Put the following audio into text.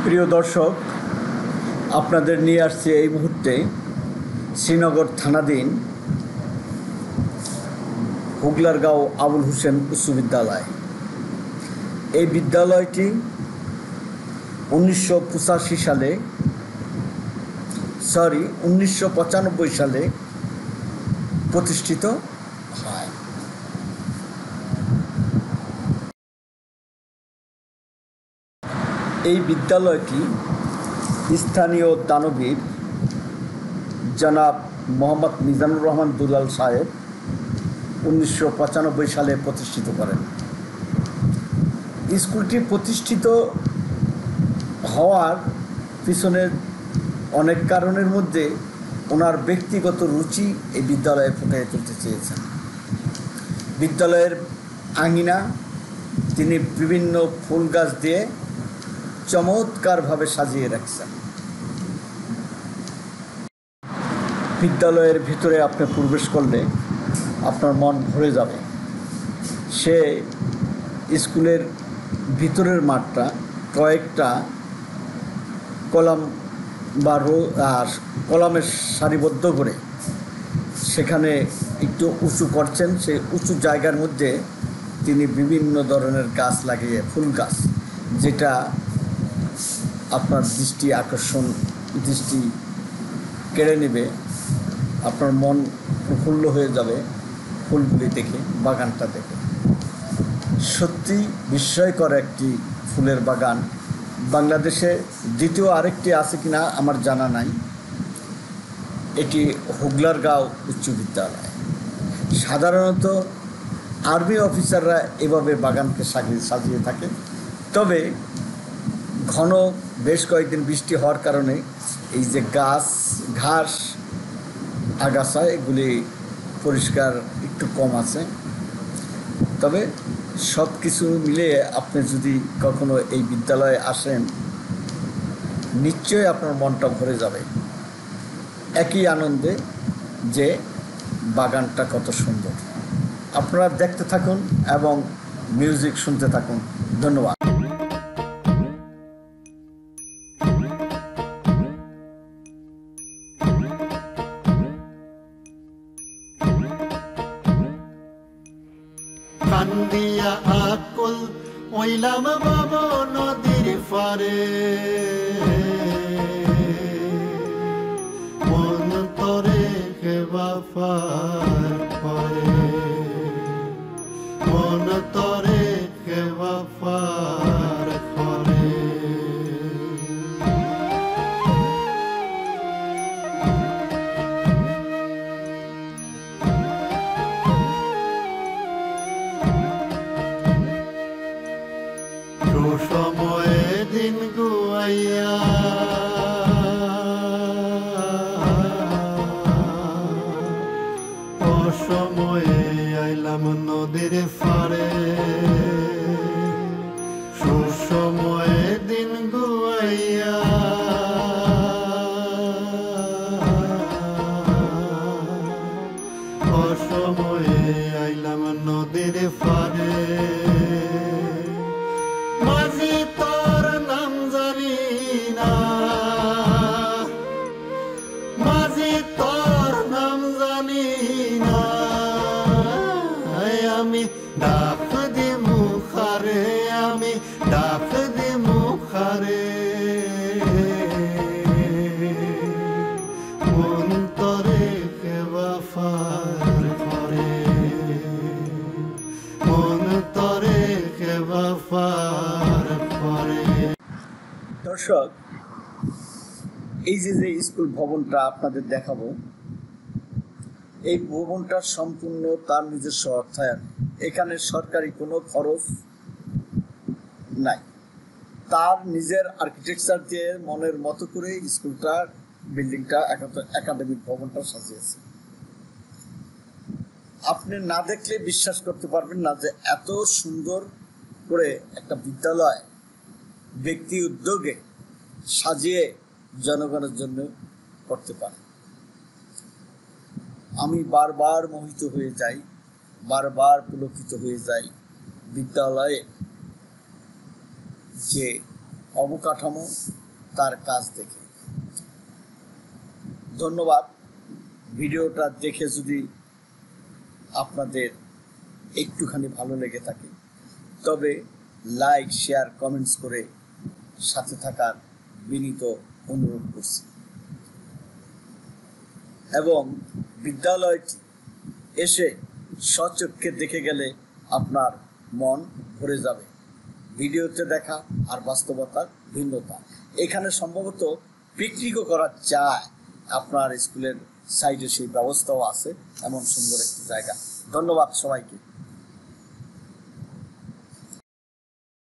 প্রিয় দর্শক, আপনাদের নিয়ে আসছে এই মুহূর্তে শ্রীনগর থানাধীন হুগলারগাঁও আবুল হোসেন উচ্চ বিদ্যালয়। এই বিদ্যালয়টি 1995 সালে প্রতিষ্ঠিত হয়। এই বিদ্যালয়টি স্থানীয় দানবীর জনাব মোহাম্মদ মিজানুর রহমান দুলাল সাহেব 1995 সালে প্রতিষ্ঠিত করেন। স্কুলটি প্রতিষ্ঠিত হওয়ার পিছনের অনেক কারণের মধ্যে ওনার ব্যক্তিগত রুচি এই বিদ্যালয়ে ফুটিয়ে তুলতে চেয়েছেন। বিদ্যালয়ের আঙিনা তিনি বিভিন্ন ফুল গাছ দিয়ে চমৎকারভাবে সাজিয়ে রাখছেন। বিদ্যালয়ের ভিতরে আপনি প্রবেশ করলে আপনার মন ভরে যাবে। সে স্কুলের ভিতরের মাঠটা কয়েকটা কলাম বা কলামের সারিবদ্ধ করে সেখানে একটু উঁচু করছেন। সেই উঁচু জায়গার মধ্যে তিনি বিভিন্ন ধরনের গাছ লাগিয়ে, ফুল গাছ, যেটা আপনার দৃষ্টি কেড়ে নেবে। আপনার মন প্রফুল্ল হয়ে যাবে ফুলগুলি দেখে, বাগানটা দেখে। সত্যি বিস্ময়কর একটি ফুলের বাগান। বাংলাদেশে দ্বিতীয় আরেকটি আছে কিনা আমার জানা নাই। এটি হুগলারগাঁও উচ্চ বিদ্যালয়। সাধারণত আর্মি অফিসাররা এভাবে বাগানকে সাজিয়ে থাকে। তবে ঘন বেশ কয়েকদিন বৃষ্টি হওয়ার কারণে এই যে ঘাস আগাছা এগুলি পরিষ্কার একটু কম আছে। তবে সব কিছু মিলিয়ে আপনি যদি কখনো এই বিদ্যালয়ে আসেন, নিশ্চয়ই আপনার মনটা ভরে যাবে একই আনন্দে যে বাগানটা কত সুন্দর। আপনারা দেখতে থাকুন এবং মিউজিক শুনতে থাকুন। ধন্যবাদ। কান্দিয়া আকুল ওইলাম বাবা নদীর পারে, মন তরে কেবা পার করে, মন তরে কেবা পার করে। সময়ে দিন গুয়াইয়া অসময়ে আইলাম নদীর পারে, সুসময়ে দিন গুয়াইয়া অসময়ে আইলাম নদীর পারে। মাঝি তোর নাম জানি না, মাঝি তোর নাম জানি না, আমি ডাক দি মুখারে, আমি ডাক দি মুখারে, মন তরে কেবা পার করে, মন তরে কেবা পার করে। দর্শক, এই যে স্কুল ভবনটা আপনাদের দেখাবো, এই ভবনটা সম্পূর্ণ তার নিজস্ব অর্থায়ন। এখানে সরকারি কোনো খরচ নাই। তার নিজের আর্কিটেকচার দিয়ে মনের মতো করে স্কুলটার বিল্ডিংটা, একাডেমিক ভবনটা সাজিয়েছে। আপনি না দেখলে বিশ্বাস করতে পারবেন না যে এত সুন্দর করে একটা বিদ্যালয় ব্যক্তি উদ্যোগে সাজিয়ে জনগণের জন্য করতে পারে। আমি বারবার মোহিত হয়ে যাই, বারবার পুলকিত হয়ে যাই বিদ্যালয়ে যে অবকাঠামো, তার কাজ দেখে। ধন্যবাদ। ভিডিওটা দেখে যদি আপনাদের একটুখানি ভালো লেগে থাকে তবে লাইক, শেয়ার, কমেন্টস করে সাথে থাকার বিনীত অনুরোধ করছি। এবং বিদ্যালয়টি এসে স্বচক্ষে দেখে গেলে আপনার মন ভরে যাবে। ভিডিওতে দেখা আর বাস্তবতার ভিন্নতা। এখানে সম্ভবত পিকনিকও করা যায়। আপনার স্কুলের সাইডে সেই ব্যবস্থাও আছে, এমন সুন্দর একটি জায়গা। ধন্যবাদ সবাইকে।